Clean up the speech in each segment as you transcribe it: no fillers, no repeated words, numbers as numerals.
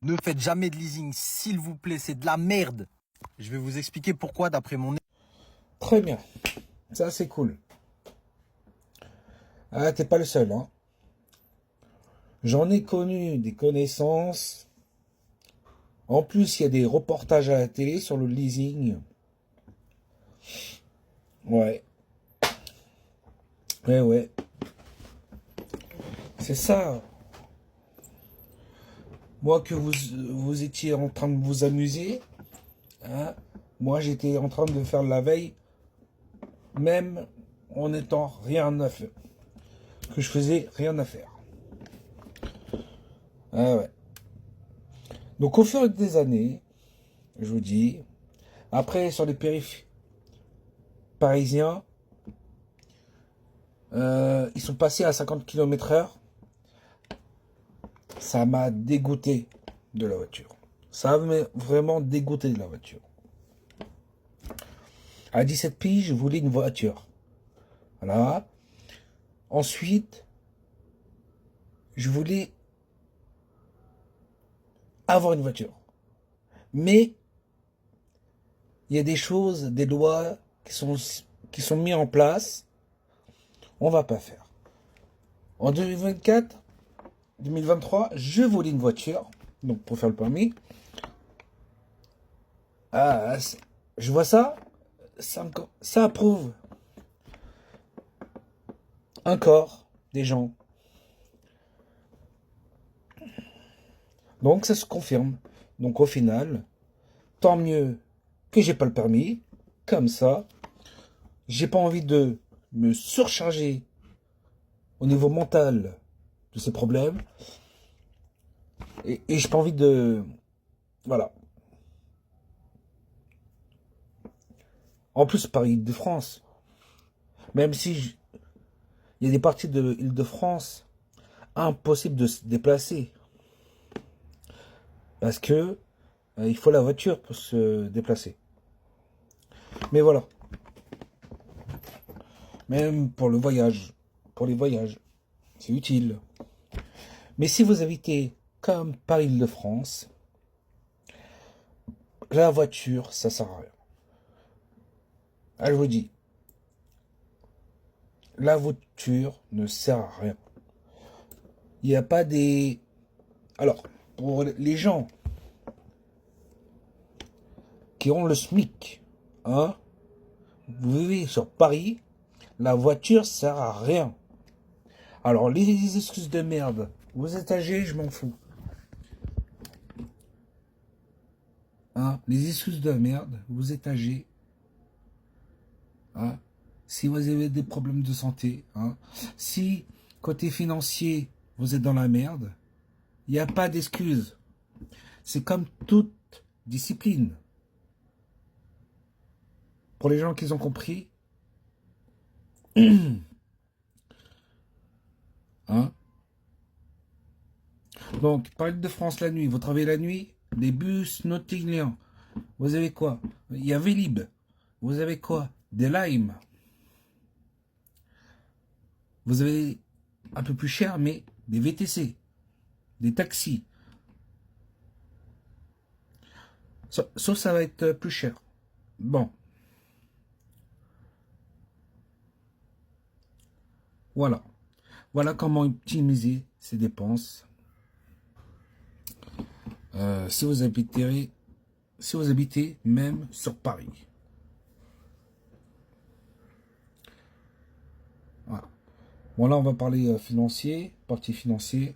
Ne faites jamais de leasing, s'il vous plaît, c'est de la merde. Je vais vous expliquer pourquoi d'après mon... Très bien. Ça, c'est cool. Ah, t'es pas le seul, hein. J'en ai connu des connaissances. En plus, il y a des reportages à la télé sur le leasing. Ouais. Ouais, ouais. C'est ça. Moi, que vous étiez en train de vous amuser, hein, moi, j'étais en train de faire de la veille, même en étant rien à faire. Que je faisais rien à faire. Ah ouais. Donc, au fur des années, je vous dis, après, sur les périphes' parisiens, ils sont passés à 50 km/h. Ça m'a dégoûté de la voiture. Ça m'a vraiment dégoûté de la voiture. À 17 piges, je voulais une voiture. Voilà. Ensuite, je voulais avoir une voiture. Mais il y a des choses, des lois qui sont mises en place. On va pas faire. En 2024, 2023, je voulais une voiture. Donc pour faire le permis. Ah, je vois ça. Ça approuve encore des gens. Donc ça se confirme. Donc au final, tant mieux que j'ai pas le permis. Comme ça, j'ai pas envie de me surcharger au niveau mental de ces problèmes. Et j'ai pas envie de... Voilà. En plus, par Île-de-France, même si il y a des parties de Île-de-France impossible de se déplacer. Parce que il faut la voiture pour se déplacer. Mais voilà. Même pour le voyage. Pour les voyages. C'est utile. Mais si vous habitez comme par Île-de-France, la voiture, ça sert à rien. Ah, je vous dis, la voiture ne sert à rien. Il n'y a pas des... Alors, pour les gens qui ont le SMIC, hein, vous vivez sur Paris, la voiture sert à rien. Alors, les excuses de merde, vous êtes âgé, je m'en fous. Hein, les excuses de merde, vous êtes âgé. Hein, si vous avez des problèmes de santé, hein, si côté financier, vous êtes dans la merde, il n'y a pas d'excuses. C'est comme toute discipline. Pour les gens qui ont compris, hein. Donc, par Île-de-France la nuit, vous travaillez la nuit, des bus nottingiens. Vous avez quoi? Il y a Vélib. Vous avez quoi? Des Limes. Vous avez un peu plus cher, mais des VTC, des taxis. Sauf ça va être plus cher. Bon, voilà. Voilà comment optimiser ses dépenses. Si vous habitez même sur Paris. Voilà. Bon, là, on va parler financier, partie financier.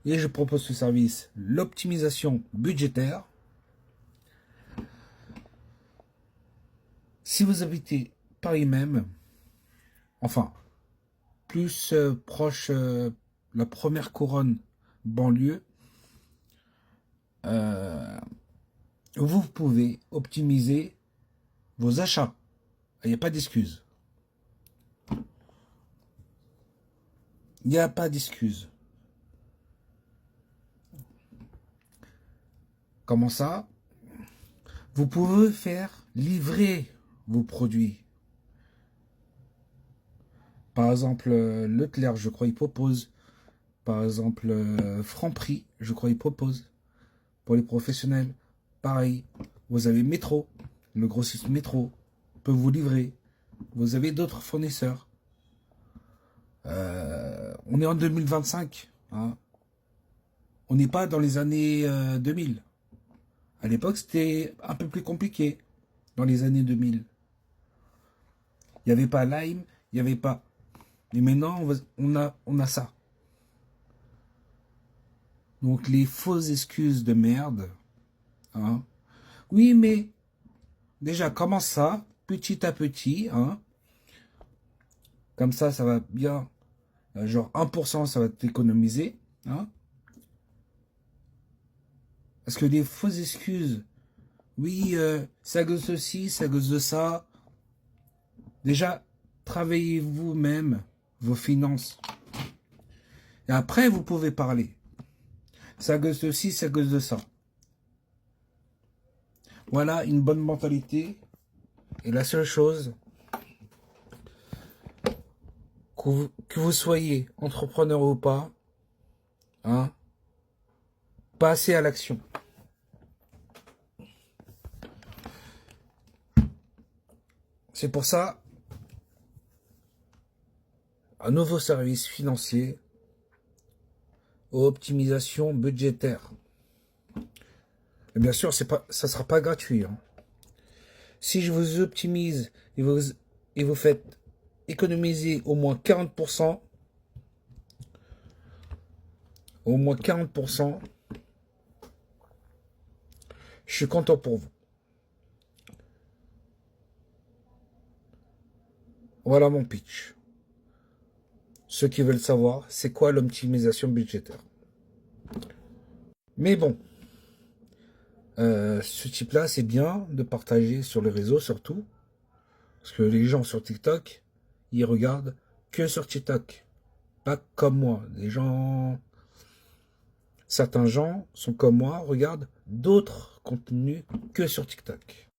Et je propose ce service, l'optimisation budgétaire. Si vous habitez Paris même, enfin, plus proche la première couronne banlieue, vous pouvez optimiser vos achats. Il n'y a pas d'excuse. Il n'y a pas d'excuse. Comment ça? Vous pouvez faire livrer vos produits. Par exemple, Leclerc, je crois, il propose. Par exemple, Franprix, je crois, il propose. Pour les professionnels, pareil. Vous avez Métro, le grossiste Métro peut vous livrer. Vous avez d'autres fournisseurs. On est en 2025. Hein. On n'est pas dans les années 2000. À l'époque, c'était un peu plus compliqué. Dans les années 2000. Il n'y avait pas Lime, il n'y avait pas... Et maintenant, on a ça. Donc, les fausses excuses de merde. Hein. Oui, mais... Déjà, commence ça, petit à petit. Hein. Comme ça va bien... Genre 1%, ça va t'économiser. Hein. Parce que les fausses excuses... Oui, c'est à cause de ceci, c'est à cause de ça. Déjà, travaillez vous-même vos finances. Et après, vous pouvez parler. C'est à cause de ci, c'est à cause de ça. Voilà une bonne mentalité. Et la seule chose, que vous soyez entrepreneur ou pas, hein, passez à l'action. C'est pour ça, un nouveau service financier, optimisation budgétaire. Et bien sûr, ça sera pas gratuit. Hein. Si je vous optimise et vous faites économiser au moins 40%, je suis content pour vous. Voilà mon pitch. Ceux qui veulent savoir, c'est quoi l'optimisation budgétaire. Mais bon, ce type-là, c'est bien de partager sur les réseaux surtout. Parce que les gens sur TikTok, ils regardent que sur TikTok. Pas comme moi. Certains gens sont comme moi, regardent d'autres contenus que sur TikTok.